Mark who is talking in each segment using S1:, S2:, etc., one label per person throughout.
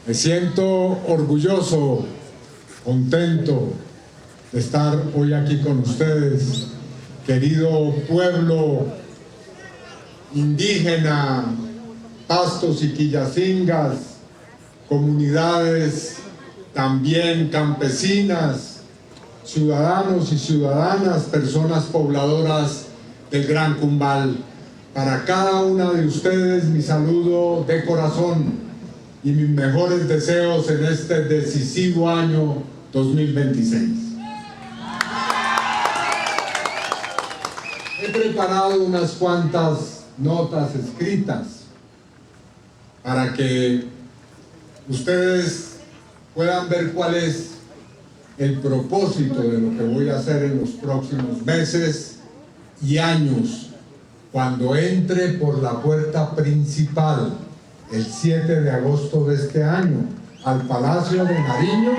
S1: Me siento orgulloso, contento de estar hoy aquí con ustedes, querido pueblo indígena, Pastos y Quillacingas, comunidades también campesinas, ciudadanos y ciudadanas, personas pobladoras del Gran Cumbal. Para cada una de ustedes mi saludo de corazón y mis mejores deseos en este decisivo año 2026. He preparado unas cuantas notas escritas para que ustedes puedan ver cuál es el propósito de lo que voy a hacer en los próximos meses y años, cuando entre por la puerta principal el 7 de agosto de este año al Palacio de Nariño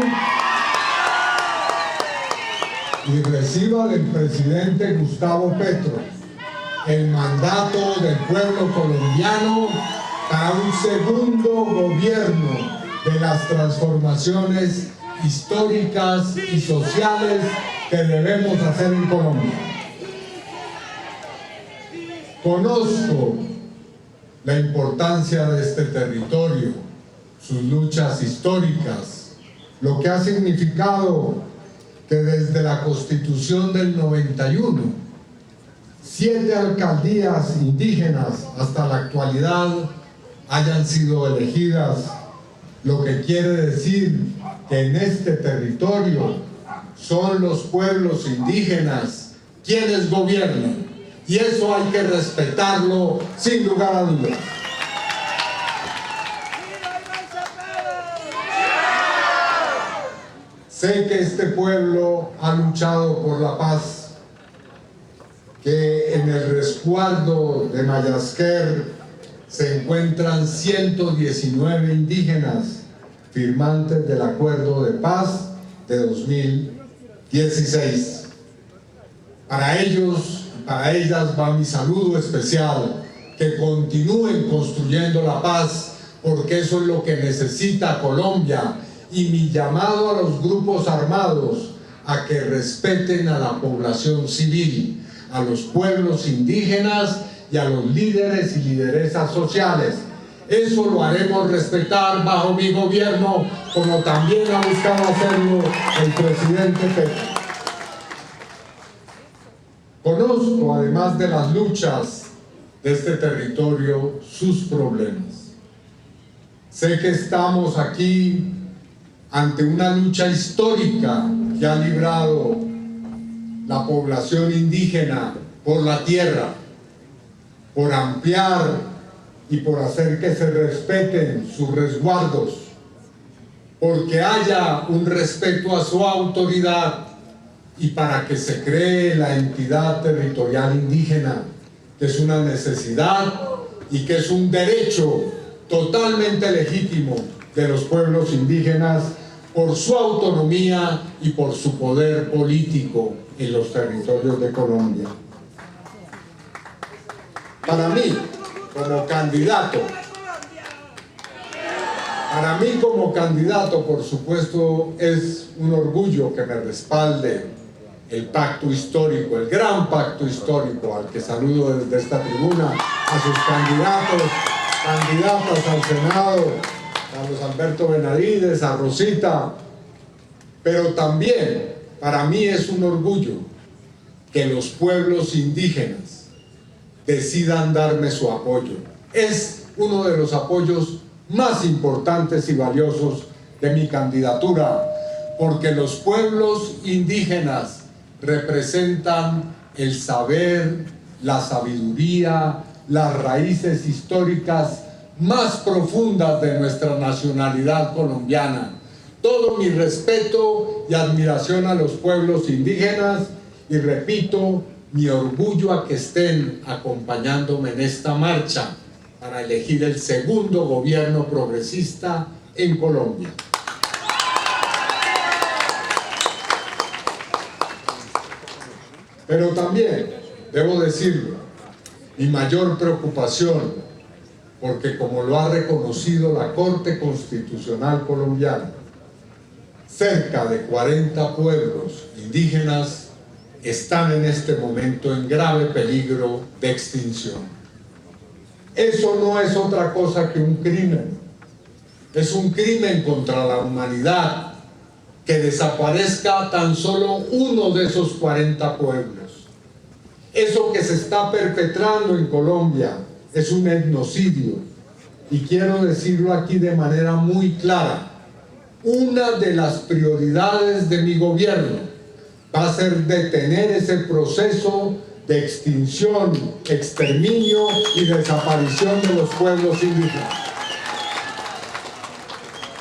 S1: y reciba del presidente Gustavo Petro el mandato del pueblo colombiano para un segundo gobierno de las transformaciones históricas y sociales que debemos hacer en Colombia. Conozco la importancia de este territorio, sus luchas históricas, lo que ha significado que desde la Constitución del 91, 7 alcaldías indígenas hasta la actualidad hayan sido elegidas, lo que quiere decir que en este territorio son los pueblos indígenas quienes gobiernan, y eso hay que respetarlo sin lugar a dudas. Sé que este pueblo ha luchado por la paz, que en el resguardo de Mayasquer se encuentran 119 indígenas firmantes del Acuerdo de Paz de 2016. Para ellos, para ellas va mi saludo especial, que continúen construyendo la paz, porque eso es lo que necesita Colombia, y mi llamado a los grupos armados a que respeten a la población civil, a los pueblos indígenas y a los líderes y lideresas sociales. Eso lo haremos respetar bajo mi gobierno, como también ha buscado hacerlo el presidente Petro. Conozco, además de las luchas de este territorio, sus problemas. Sé que estamos aquí ante una lucha histórica que ha librado la población indígena por la tierra, por ampliar y por hacer que se respeten sus resguardos, porque haya un respeto a su autoridad y para que se cree la entidad territorial indígena, que es una necesidad y que es un derecho totalmente legítimo de los pueblos indígenas por su autonomía y por su poder político en los territorios de Colombia. Para mí, como candidato, por supuesto, es un orgullo que me respalde el pacto histórico, el gran pacto histórico, al que saludo desde esta tribuna, a sus candidatas al Senado, Carlos Alberto Benavides, a Rosita, pero también para mí es un orgullo que los pueblos indígenas decidan darme su apoyo. Es uno de los apoyos más importantes y valiosos de mi candidatura, porque los pueblos indígenas representan el saber, la sabiduría, las raíces históricas más profundas de nuestra nacionalidad colombiana. Todo mi respeto y admiración a los pueblos indígenas, y repito, mi orgullo a que estén acompañándome en esta marcha para elegir el segundo gobierno progresista en Colombia. Pero también, debo decirlo, mi mayor preocupación porque como lo ha reconocido la Corte Constitucional Colombiana, cerca de 40 pueblos indígenas están en este momento en grave peligro de extinción. Eso no es otra cosa que un crimen. Es un crimen contra la humanidad que desaparezca tan solo uno de esos 40 pueblos. Eso que se está perpetrando en Colombia es un etnocidio. Y quiero decirlo aquí de manera muy clara. Una de las prioridades de mi gobierno va a ser detener ese proceso de extinción, exterminio y desaparición de los pueblos indígenas.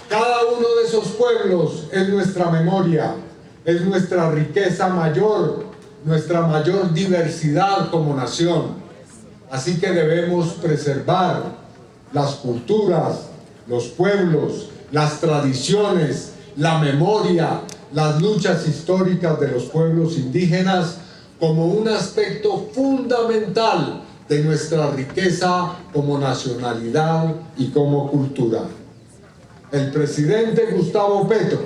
S1: Cada uno de esos pueblos es nuestra memoria, es nuestra riqueza mayor, nuestra mayor diversidad como nación. Así que debemos preservar las culturas, los pueblos, las tradiciones, la memoria, las luchas históricas de los pueblos indígenas como un aspecto fundamental de nuestra riqueza como nacionalidad y como cultura. El presidente Gustavo Petro,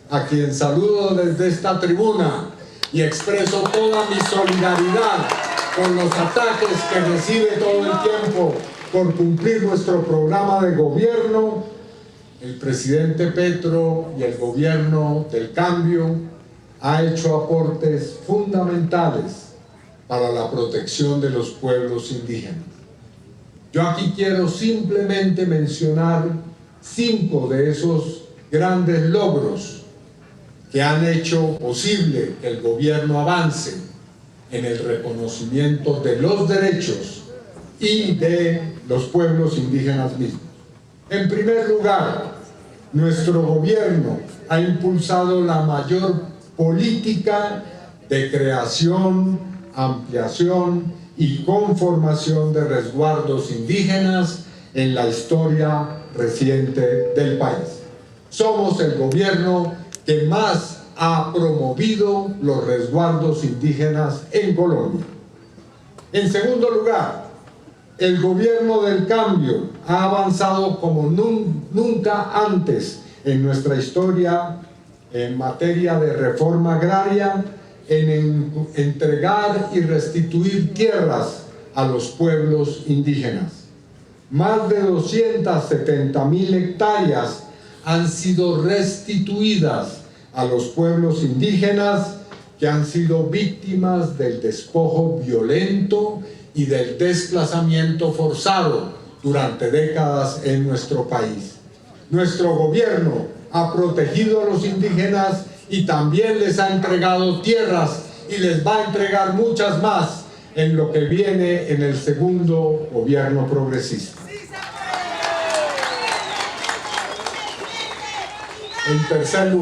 S1: a quien saludo desde esta tribuna y expreso toda mi solidaridad con los ataques que recibe todo el tiempo por cumplir nuestro programa de gobierno, el presidente Petro y el gobierno del cambio ha hecho aportes fundamentales para la protección de los pueblos indígenas. Yo aquí quiero simplemente mencionar 5 de esos grandes logros que han hecho posible que el gobierno avance en el reconocimiento de los derechos y de los pueblos indígenas mismos. En primer lugar, nuestro gobierno ha impulsado la mayor política de creación, ampliación y conformación de resguardos indígenas en la historia reciente del país. Somos el gobierno que más ha promovido los resguardos indígenas en Colombia. En segundo lugar, el gobierno del cambio ha avanzado como nunca antes en nuestra historia en materia de reforma agraria, en entregar y restituir tierras a los pueblos indígenas. Más de 270.000 hectáreas han sido restituidas a los pueblos indígenas que han sido víctimas del despojo violento y del desplazamiento forzado durante décadas en nuestro país. Nuestro gobierno ha protegido a los indígenas y también les ha entregado tierras y les va a entregar muchas más en lo que viene en el segundo gobierno progresista. En tercer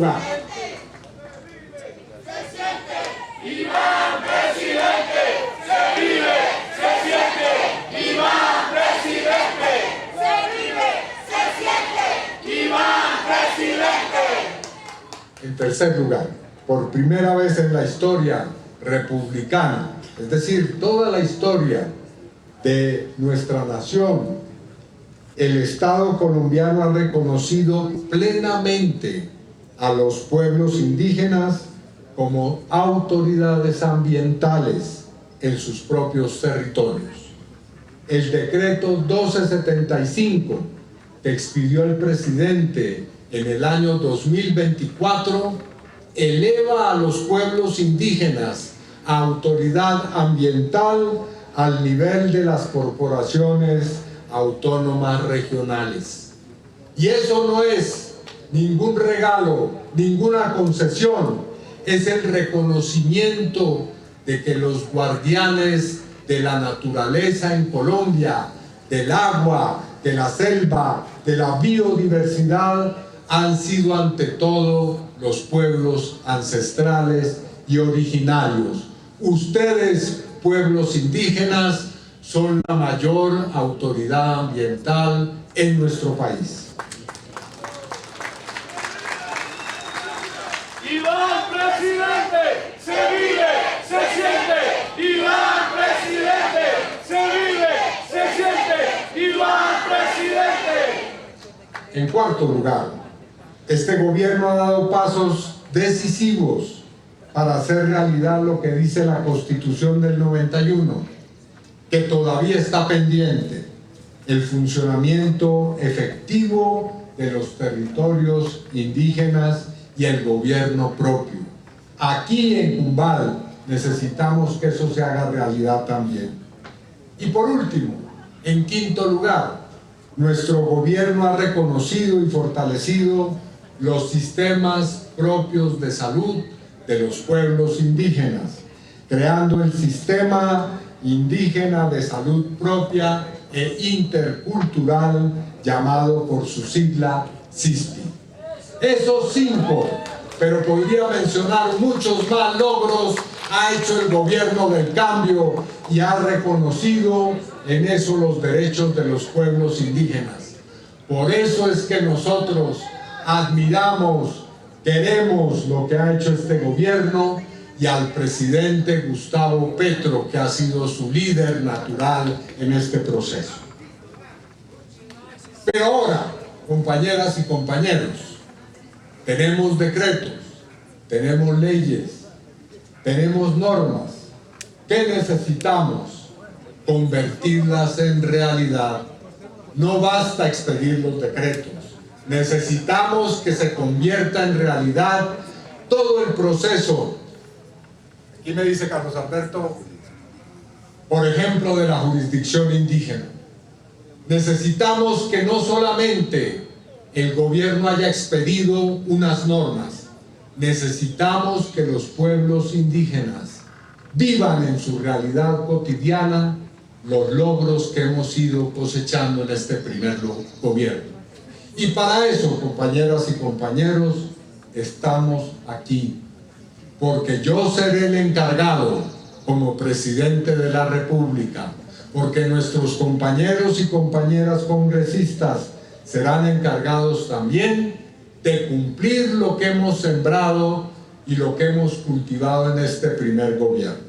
S1: lugar, por primera vez en la historia republicana, es decir, toda la historia de nuestra nación, el Estado colombiano ha reconocido plenamente a los pueblos indígenas como autoridades ambientales en sus propios territorios. El decreto 1275 que expidió el presidente en el año 2024 eleva a los pueblos indígenas a autoridad ambiental al nivel de las corporaciones autónomas regionales. Y eso no es ningún regalo, ninguna concesión, es el reconocimiento de que los guardianes de la naturaleza en Colombia, del agua, de la selva, de la biodiversidad, han sido ante todo los pueblos ancestrales y originarios. Ustedes, pueblos indígenas, son la mayor autoridad ambiental en nuestro país.
S2: Iván presidente, se vive, se siente. Iván presidente, se vive, se siente. Iván presidente.
S1: En cuarto lugar, este gobierno ha dado pasos decisivos para hacer realidad lo que dice la Constitución del 91, que todavía está pendiente: el funcionamiento efectivo de los territorios indígenas y el gobierno propio. Aquí en Cumbal necesitamos que eso se haga realidad también. Y por último, en quinto lugar, nuestro gobierno ha reconocido y fortalecido los sistemas propios de salud de los pueblos indígenas, creando el Sistema Indígena de Salud Propia e Intercultural, llamado por su sigla SISPI. Esos 5, pero podría mencionar muchos más logros, ha hecho el gobierno del cambio y ha reconocido en eso los derechos de los pueblos indígenas. Por eso es que nosotros admiramos, queremos lo que ha hecho este gobierno y al presidente Gustavo Petro, que ha sido su líder natural en este proceso. Pero ahora, compañeras y compañeros, tenemos decretos, tenemos leyes, tenemos normas que necesitamos convertirlas en realidad. No basta expedir los decretos, necesitamos que se convierta en realidad todo el proceso. Aquí me dice Carlos Alberto, por ejemplo, de la jurisdicción indígena. Necesitamos que no solamente el gobierno haya expedido unas normas, necesitamos que los pueblos indígenas vivan en su realidad cotidiana los logros que hemos ido cosechando en este primer gobierno. Y para eso, compañeras y compañeros, estamos aquí, porque yo seré el encargado como presidente de la República, porque nuestros compañeros y compañeras congresistas serán encargados también de cumplir lo que hemos sembrado y lo que hemos cultivado en este primer gobierno.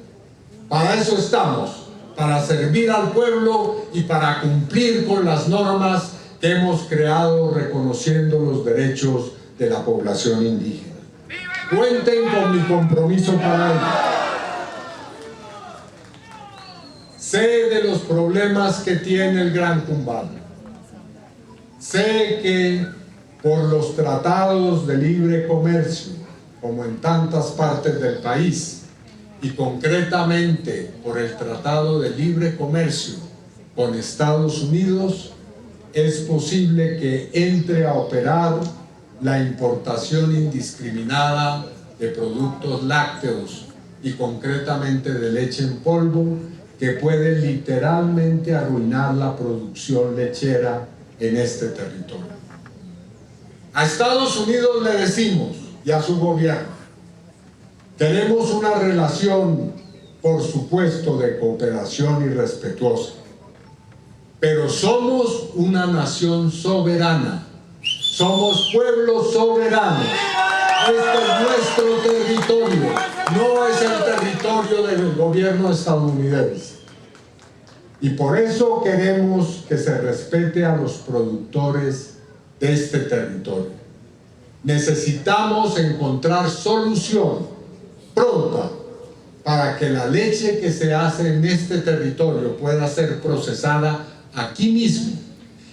S1: Para eso estamos, para servir al pueblo y para cumplir con las normas que hemos creado reconociendo los derechos de la población indígena. Cuenten con mi compromiso para ello. Sé de los problemas que tiene el Gran Cumbal. Sé que por los tratados de libre comercio, como en tantas partes del país, y concretamente por el Tratado de Libre Comercio con Estados Unidos, es posible que entre a operar la importación indiscriminada de productos lácteos y concretamente de leche en polvo, que puede literalmente arruinar la producción lechera en este territorio. A Estados Unidos le decimos, y a su gobierno, tenemos una relación, por supuesto, de cooperación y respetuosa, pero somos una nación soberana, somos pueblos soberanos. Este es nuestro territorio, no es el territorio del gobierno estadounidense. Y por eso queremos que se respete a los productores de este territorio. Necesitamos encontrar solución pronta para que la leche que se hace en este territorio pueda ser procesada aquí mismo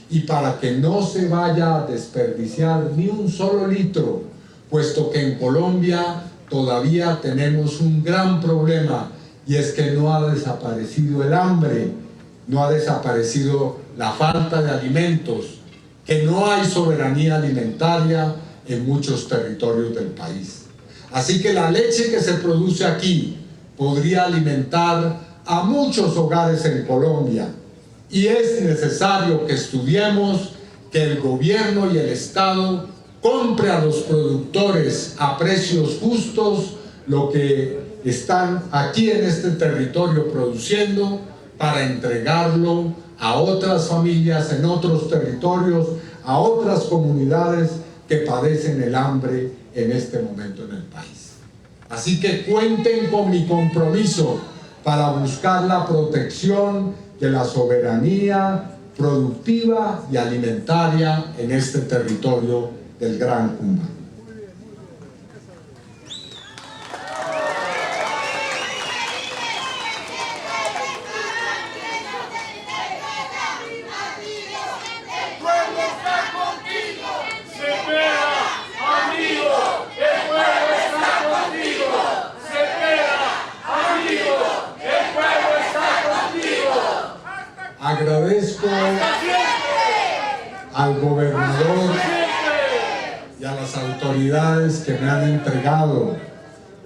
S1: y para que no se vaya a desperdiciar ni un solo litro, puesto que en Colombia todavía tenemos un gran problema, y es que no ha desaparecido el hambre, no ha desaparecido la falta de alimentos, que no hay soberanía alimentaria en muchos territorios del país. Así que la leche que se produce aquí podría alimentar a muchos hogares en Colombia, y es necesario que estudiemos que el gobierno y el Estado compre a los productores a precios justos lo que están aquí en este territorio produciendo, para entregarlo a otras familias en otros territorios, a otras comunidades que padecen el hambre en este momento en el país. Así que cuenten con mi compromiso para buscar la protección de la soberanía productiva y alimentaria en este territorio del Gran Cumbá. Agradezco al gobernador y a las autoridades que me han entregado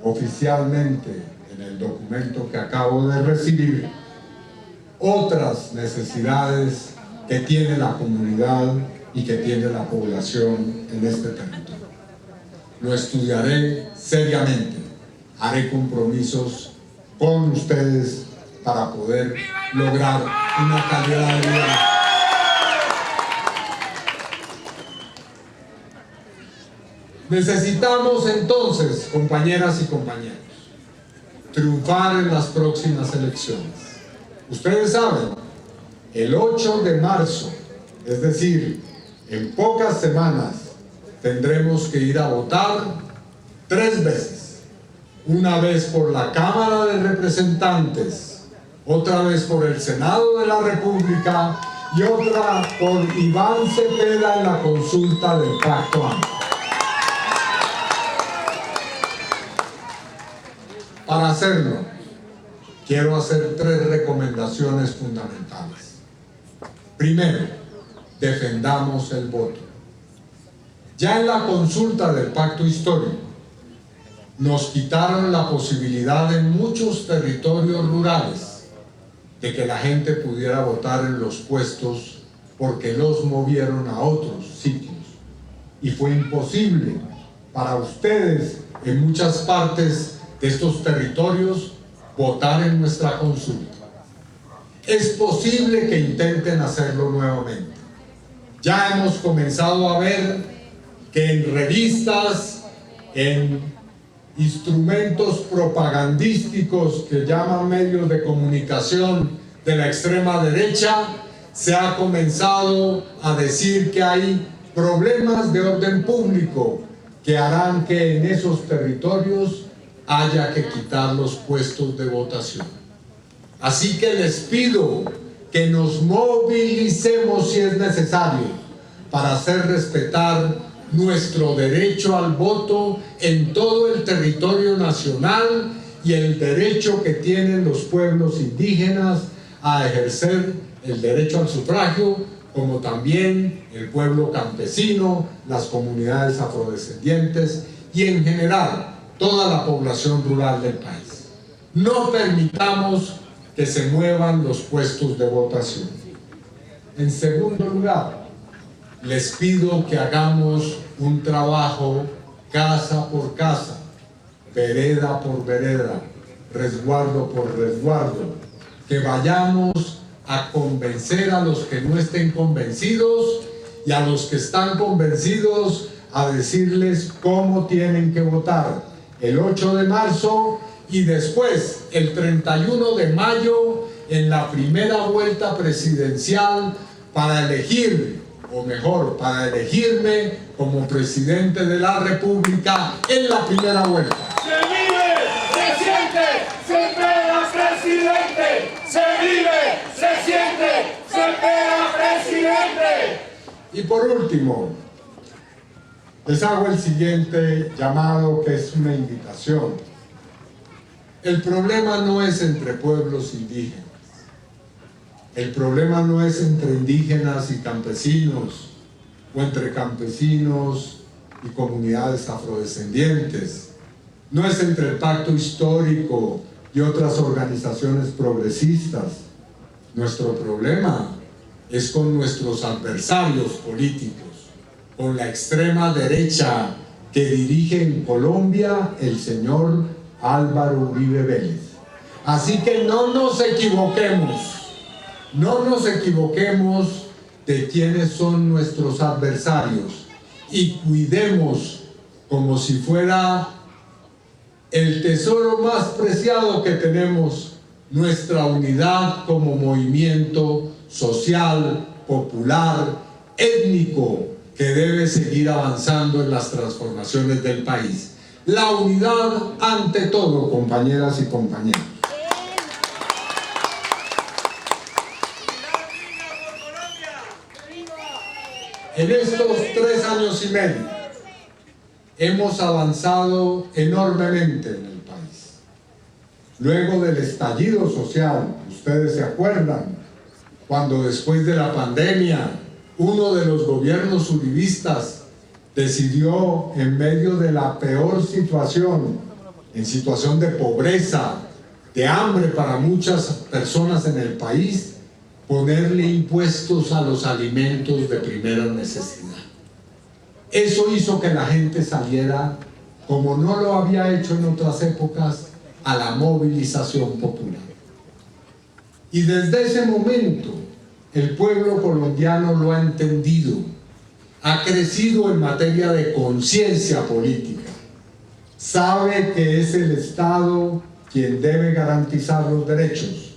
S1: oficialmente en el documento que acabo de recibir otras necesidades que tiene la comunidad y que tiene la población en este territorio. Lo estudiaré seriamente, haré compromisos con ustedes para poder lograr una calidad de vida. Necesitamos entonces, compañeras y compañeros, triunfar en las próximas elecciones. Ustedes saben, el 8 de marzo, es decir, en pocas semanas, tendremos que ir a votar 3 veces. Una vez por la Cámara de Representantes, otra vez por el Senado de la República y otra por Iván Cepeda en la consulta del Pacto Amplio. Para hacerlo, quiero hacer 3 recomendaciones fundamentales. Primero, defendamos el voto. Ya en la consulta del Pacto Histórico, nos quitaron la posibilidad en muchos territorios rurales de que la gente pudiera votar en los puestos porque los movieron a otros sitios. Y fue imposible para ustedes en muchas partes de estos territorios votar en nuestra consulta. Es posible que intenten hacerlo nuevamente. Ya hemos comenzado a ver que en revistas, en instrumentos propagandísticos que llaman medios de comunicación de la extrema derecha, se ha comenzado a decir que hay problemas de orden público que harán que en esos territorios haya que quitar los puestos de votación. Así que les pido que nos movilicemos si es necesario para hacer respetar nuestro derecho al voto en todo el territorio nacional y el derecho que tienen los pueblos indígenas a ejercer el derecho al sufragio, como también el pueblo campesino, las comunidades afrodescendientes y en general toda la población rural del país. No permitamos que se muevan los puestos de votación. En segundo lugar, les pido que hagamos un trabajo casa por casa, vereda por vereda, resguardo por resguardo, que vayamos a convencer a los que no estén convencidos y a los que están convencidos a decirles cómo tienen que votar el 8 de marzo y después el 31 de mayo en la primera vuelta presidencial para elegir, o mejor, para elegirme como presidente de la República en la primera vuelta.
S2: Se vive, se siente, se espera presidente. Se vive, se siente, se espera presidente.
S1: Y por último, les hago el siguiente llamado, que es una invitación. El problema no es entre pueblos indígenas. El problema no es entre indígenas y campesinos, o entre campesinos y comunidades afrodescendientes. No es entre el Pacto Histórico y otras organizaciones progresistas. Nuestro problema es con nuestros adversarios políticos, con la extrema derecha que dirige en Colombia el señor Álvaro Uribe Vélez. Así que no nos equivoquemos. No nos equivoquemos de quiénes son nuestros adversarios y cuidemos como si fuera el tesoro más preciado que tenemos, nuestra unidad como movimiento social, popular, étnico, que debe seguir avanzando en las transformaciones del país. La unidad ante todo, compañeras y compañeros. En estos 3 años y medio hemos avanzado enormemente en el país. Luego del estallido social, ustedes se acuerdan, cuando después de la pandemia, uno de los gobiernos uribistas decidió, en medio de la peor situación, en situación de pobreza, de hambre para muchas personas en el país, ponerle impuestos a los alimentos de primera necesidad. Eso hizo que la gente saliera, como no lo había hecho en otras épocas, a la movilización popular. Y desde ese momento, el pueblo colombiano lo ha entendido, ha crecido en materia de conciencia política, sabe que es el Estado quien debe garantizar los derechos,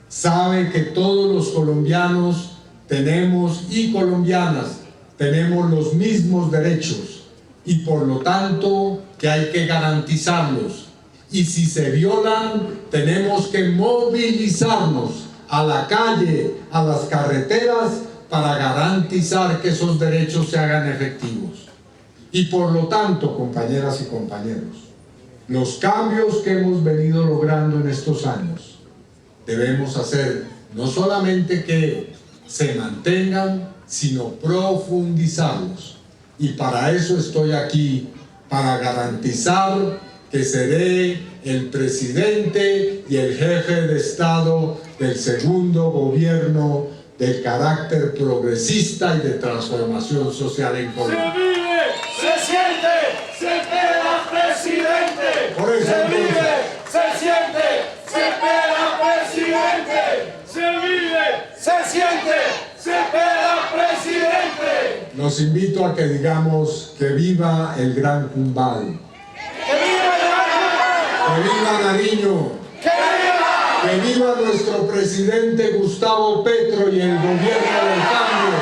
S1: sabe que todos los colombianos tenemos y colombianas tenemos los mismos derechos y por lo tanto que hay que garantizarlos, y si se violan tenemos que movilizarnos a la calle, a las carreteras, para garantizar que esos derechos se hagan efectivos. Y por lo tanto, compañeras y compañeros, los cambios que hemos venido logrando en estos años debemos hacer no solamente que se mantengan, sino profundizarlos. Y para eso estoy aquí, para garantizar que seré el presidente y el jefe de Estado del segundo gobierno de carácter progresista y de transformación social en Colombia.
S2: Se vive, se siente, se queda presidente.
S1: Por eso,
S2: se vive, se siente, se queda presidente. Se vive, se siente, se queda presidente.
S1: Los invito a que digamos que viva el Gran Cumbal. ¡Que viva Nariño! ¡Que viva nuestro presidente Gustavo Petro y el gobierno del cambio!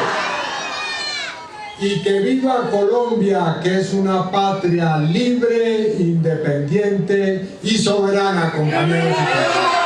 S1: Y que viva Colombia, que es una patria libre, independiente y soberana, compañeros y compañeras.